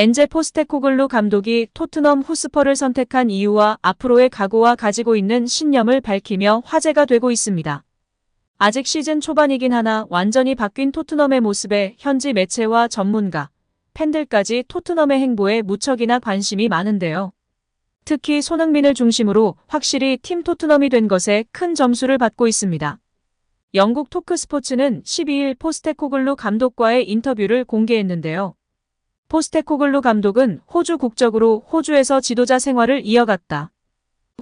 엔제 포스테코글루 감독이 토트넘 호스퍼를 선택한 이유와 앞으로의 각오와 가지고 있는 신념을 밝히며 화제가 되고 있습니다. 아직 시즌 초반이긴 하나 완전히 바뀐 토트넘의 모습에 현지 매체와 전문가, 팬들까지 토트넘의 행보에 무척이나 관심이 많은데요. 특히 손흥민을 중심으로 확실히 팀 토트넘이 된 것에 큰 점수를 받고 있습니다. 영국 토크스포츠는 12일 포스테코글루 감독과의 인터뷰를 공개했는데요. 포스테코글루 감독은 호주 국적으로 호주에서 지도자 생활을 이어갔다.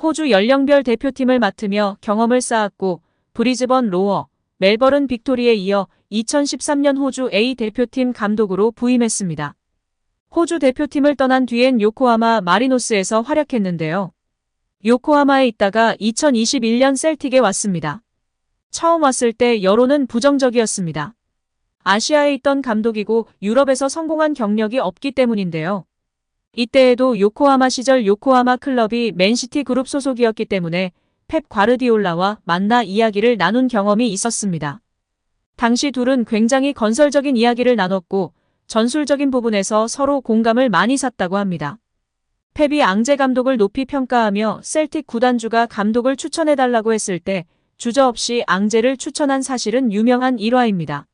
호주 연령별 대표팀을 맡으며 경험을 쌓았고 브리즈번 로어, 멜버른 빅토리에 이어 2013년 호주 A 대표팀 감독으로 부임했습니다. 호주 대표팀을 떠난 뒤엔 요코하마 마리노스에서 활약했는데요. 요코하마에 있다가 2021년 셀틱에 왔습니다. 처음 왔을 때 여론은 부정적이었습니다. 아시아에 있던 감독이고 유럽에서 성공한 경력이 없기 때문인데요. 이때에도 요코하마 시절 요코하마 클럽이 맨시티 그룹 소속이었기 때문에 펩 과르디올라와 만나 이야기를 나눈 경험이 있었습니다. 당시 둘은 굉장히 건설적인 이야기를 나눴고 전술적인 부분에서 서로 공감을 많이 샀다고 합니다. 펩이 앙제 감독을 높이 평가하며 셀틱 구단주가 감독을 추천해달라고 했을 때 주저없이 앙제를 추천한 사실은 유명한 일화입니다.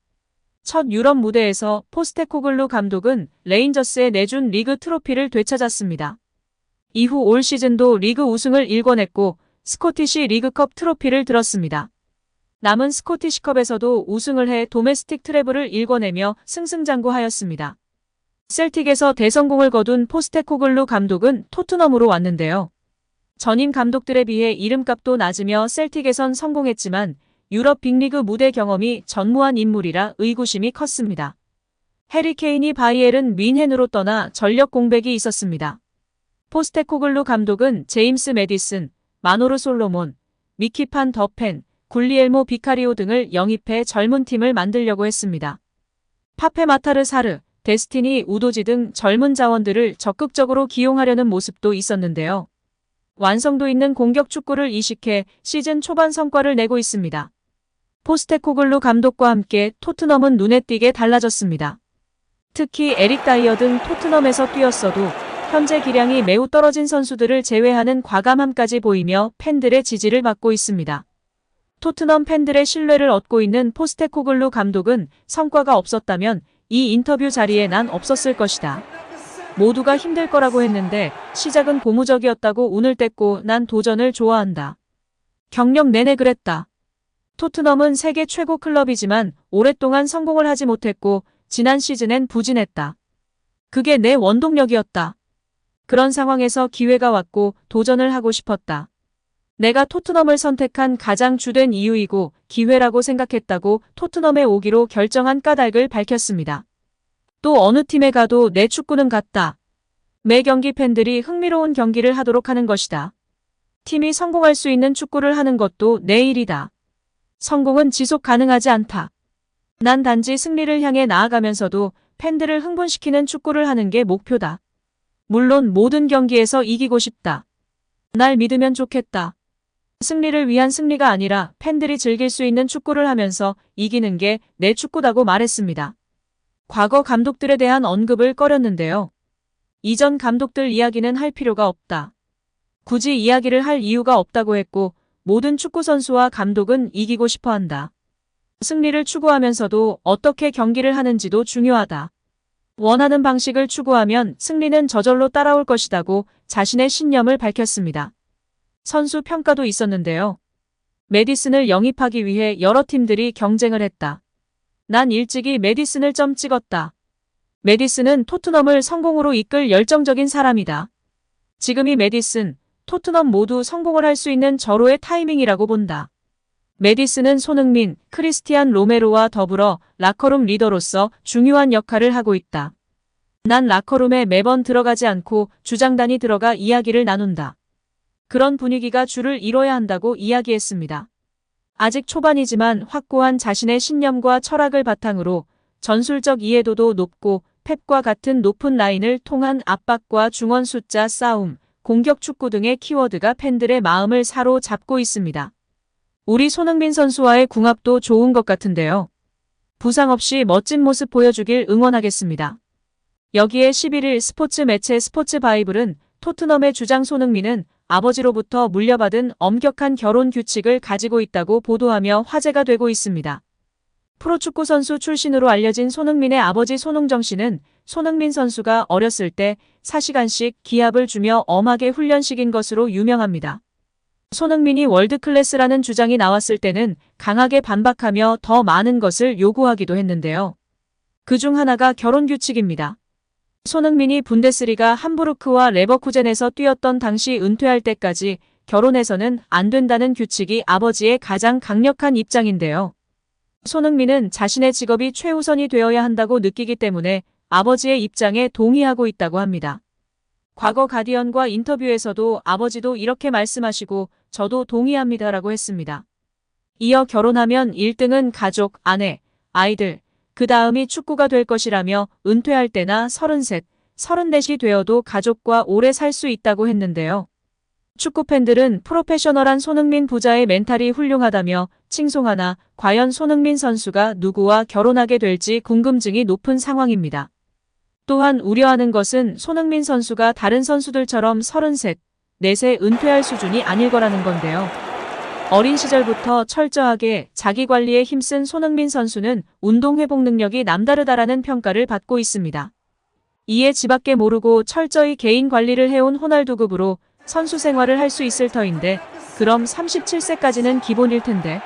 첫 유럽 무대에서 포스테코글루 감독은 레인저스에 내준 리그 트로피를 되찾았습니다. 이후 올 시즌도 리그 우승을 일궈냈고 스코티시 리그컵 트로피를 들었습니다. 남은 스코티시컵에서도 우승을 해 도메스틱 트래블을 일궈내며 승승장구하였습니다. 셀틱에서 대성공을 거둔 포스테코글루 감독은 토트넘으로 왔는데요. 전임 감독들에 비해 이름값도 낮으며 셀틱에선 성공했지만 유럽 빅리그 무대 경험이 전무한 인물이라 의구심이 컸습니다. 해리 케인이 바이에른 뮌헨으로 떠나 전력 공백이 있었습니다. 포스테코글루 감독은 제임스 매디슨, 마노르 솔로몬, 미키 판 더펜, 굴리엘모 비카리오 등을 영입해 젊은 팀을 만들려고 했습니다. 파페 마타르 사르, 데스티니 우도지 등 젊은 자원들을 적극적으로 기용하려는 모습도 있었는데요. 완성도 있는 공격 축구를 이식해 시즌 초반 성과를 내고 있습니다. 포스테코글루 감독과 함께 토트넘은 눈에 띄게 달라졌습니다. 특히 에릭 다이어 등 토트넘에서 뛰었어도 현재 기량이 매우 떨어진 선수들을 제외하는 과감함까지 보이며 팬들의 지지를 받고 있습니다. 토트넘 팬들의 신뢰를 얻고 있는 포스테코글루 감독은 성과가 없었다면 이 인터뷰 자리에 난 없었을 것이다. 모두가 힘들 거라고 했는데 시작은 고무적이었다고 운을 뗐고 난 도전을 좋아한다. 경력 내내 그랬다. 토트넘은 세계 최고 클럽이지만 오랫동안 성공을 하지 못했고 지난 시즌엔 부진했다. 그게 내 원동력이었다. 그런 상황에서 기회가 왔고 도전을 하고 싶었다. 내가 토트넘을 선택한 가장 주된 이유이고 기회라고 생각했다고 토트넘에 오기로 결정한 까닭을 밝혔습니다. 또 어느 팀에 가도 내 축구는 같다. 매 경기 팬들이 흥미로운 경기를 하도록 하는 것이다. 팀이 성공할 수 있는 축구를 하는 것도 내 일이다. 성공은 지속 가능하지 않다. 난 단지 승리를 향해 나아가면서도 팬들을 흥분시키는 축구를 하는 게 목표다. 물론 모든 경기에서 이기고 싶다. 날 믿으면 좋겠다. 승리를 위한 승리가 아니라 팬들이 즐길 수 있는 축구를 하면서 이기는 게 내 축구다고 말했습니다. 과거 감독들에 대한 언급을 꺼렸는데요. 이전 감독들 이야기는 할 필요가 없다. 굳이 이야기를 할 이유가 없다고 했고 모든 축구 선수와 감독은 이기고 싶어 한다. 승리를 추구하면서도 어떻게 경기를 하는지도 중요하다. 원하는 방식을 추구하면 승리는 저절로 따라올 것이라고 자신의 신념을 밝혔습니다. 선수 평가도 있었는데요. 매디슨을 영입하기 위해 여러 팀들이 경쟁을 했다. 난 일찍이 매디슨을 점 찍었다. 매디슨은 토트넘을 성공으로 이끌 열정적인 사람이다. 지금이 매디슨, 토트넘 모두 성공을 할 수 있는 절호의 타이밍이라고 본다. 매디슨은 손흥민, 크리스티안 로메로와 더불어 라커룸 리더로서 중요한 역할을 하고 있다. 난 라커룸에 매번 들어가지 않고 주장단이 들어가 이야기를 나눈다. 그런 분위기가 주를 이뤄야 한다고 이야기했습니다. 아직 초반이지만 확고한 자신의 신념과 철학을 바탕으로 전술적 이해도도 높고 펩과 같은 높은 라인을 통한 압박과 중원 숫자 싸움, 공격 축구 등의 키워드가 팬들의 마음을 사로잡고 있습니다. 우리 손흥민 선수와의 궁합도 좋은 것 같은데요. 부상 없이 멋진 모습 보여주길 응원하겠습니다. 여기에 11일 스포츠 매체 스포츠바이블은 토트넘의 주장 손흥민은 아버지로부터 물려받은 엄격한 결혼 규칙을 가지고 있다고 보도하며 화제가 되고 있습니다. 프로축구 선수 출신으로 알려진 손흥민의 아버지 손흥정 씨는 손흥민 선수가 어렸을 때 4시간씩 기합을 주며 엄하게 훈련시킨 것으로 유명합니다. 손흥민이 월드클래스라는 주장이 나왔을 때는 강하게 반박하며 더 많은 것을 요구하기도 했는데요. 그중 하나가 결혼 규칙입니다. 손흥민이 분데스리가 함부르크와 레버쿠젠에서 뛰었던 당시 은퇴할 때까지 결혼해서는 안 된다는 규칙이 아버지의 가장 강력한 입장인데요. 손흥민은 자신의 직업이 최우선이 되어야 한다고 느끼기 때문에 아버지의 입장에 동의하고 있다고 합니다. 과거 가디언과 인터뷰에서도 아버지도 이렇게 말씀하시고 저도 동의합니다라고 했습니다. 이어 결혼하면 1등은 가족, 아내, 아이들, 그 다음이 축구가 될 것이라며 은퇴할 때나 33, 34이 되어도 가족과 오래 살 수 있다고 했는데요. 축구팬들은 프로페셔널한 손흥민 부자의 멘탈이 훌륭하다며 칭송하나 과연 손흥민 선수가 누구와 결혼하게 될지 궁금증이 높은 상황입니다. 또한 우려하는 것은 손흥민 선수가 다른 선수들처럼 33, 4세 은퇴할 수준이 아닐 거라는 건데요. 어린 시절부터 철저하게 자기 관리에 힘쓴 손흥민 선수는 운동 회복 능력이 남다르다라는 평가를 받고 있습니다. 이에 지밖에 모르고 철저히 개인 관리를 해온 호날두급으로 선수 생활을 할 수 있을 터인데 그럼 37세까지는 기본일 텐데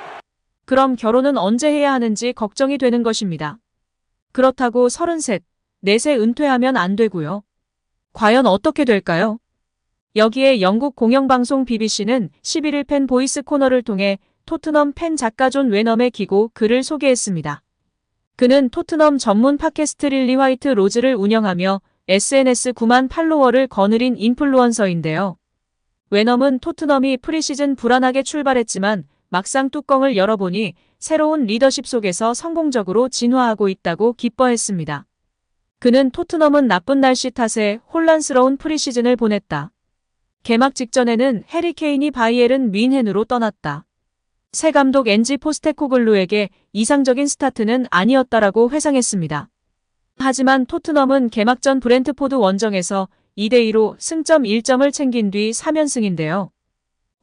그럼 결혼은 언제 해야 하는지 걱정이 되는 것입니다. 그렇다고 33, 4세 은퇴하면 안 되고요. 과연 어떻게 될까요? 여기에 영국 공영방송 BBC는 11일 팬 보이스 코너를 통해 토트넘 팬 작가 존 웨넘의 기고 글을 소개했습니다. 그는 토트넘 전문 팟캐스트 릴리 화이트 로즈를 운영하며 SNS 9만 팔로워를 거느린 인플루언서인데요. 웨넘은 토트넘이 프리시즌 불안하게 출발했지만 막상 뚜껑을 열어보니 새로운 리더십 속에서 성공적으로 진화하고 있다고 기뻐했습니다. 그는 토트넘은 나쁜 날씨 탓에 혼란스러운 프리시즌을 보냈다. 개막 직전에는 해리 케인이 바이에른 뮌헨으로 떠났다. 새 감독 엔지 포스테코글루에게 이상적인 스타트는 아니었다라고 회상했습니다. 하지만 토트넘은 개막 전 브렌트포드 원정에서 2대2로 승점 1점을 챙긴 뒤 3연승인데요.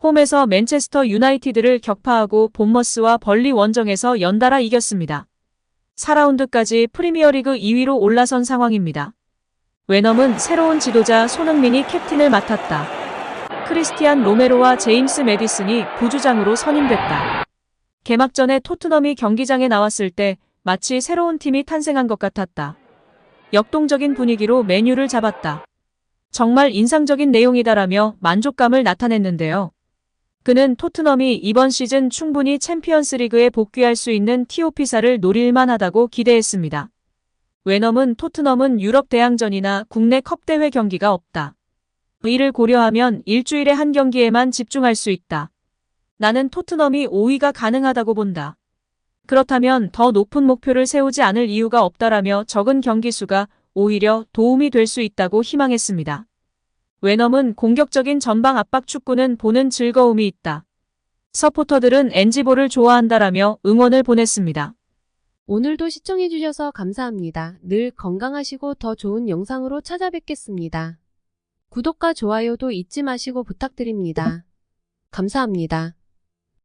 홈에서 맨체스터 유나이티드를 격파하고 본머스와 벌리 원정에서 연달아 이겼습니다. 4라운드까지 프리미어리그 2위로 올라선 상황입니다. 웨넘은 새로운 지도자 손흥민이 캡틴을 맡았다. 크리스티안 로메로와 제임스 매디슨이 부주장으로 선임됐다. 개막 전에 토트넘이 경기장에 나왔을 때 마치 새로운 팀이 탄생한 것 같았다. 역동적인 분위기로 메뉴를 잡았다. 정말 인상적인 내용이다라며 만족감을 나타냈는데요. 그는 토트넘이 이번 시즌 충분히 챔피언스리그에 복귀할 수 있는 티오피사를 노릴만 하다고 기대했습니다. 웨넘은 토트넘은 유럽 대항전이나 국내 컵대회 경기가 없다. 이를 고려하면 일주일에 한 경기에만 집중할 수 있다. 나는 토트넘이 5위가 가능하다고 본다. 그렇다면 더 높은 목표를 세우지 않을 이유가 없다라며 적은 경기 수가 오히려 도움이 될 수 있다고 희망했습니다. 웨넘은 공격적인 전방 압박 축구는 보는 즐거움이 있다. 서포터들은 엔지볼을 좋아한다라며 응원을 보냈습니다. 오늘도 시청해주셔서 감사합니다. 늘 건강하시고 더 좋은 영상으로 찾아뵙겠습니다. 구독과 좋아요도 잊지 마시고 부탁드립니다. 감사합니다.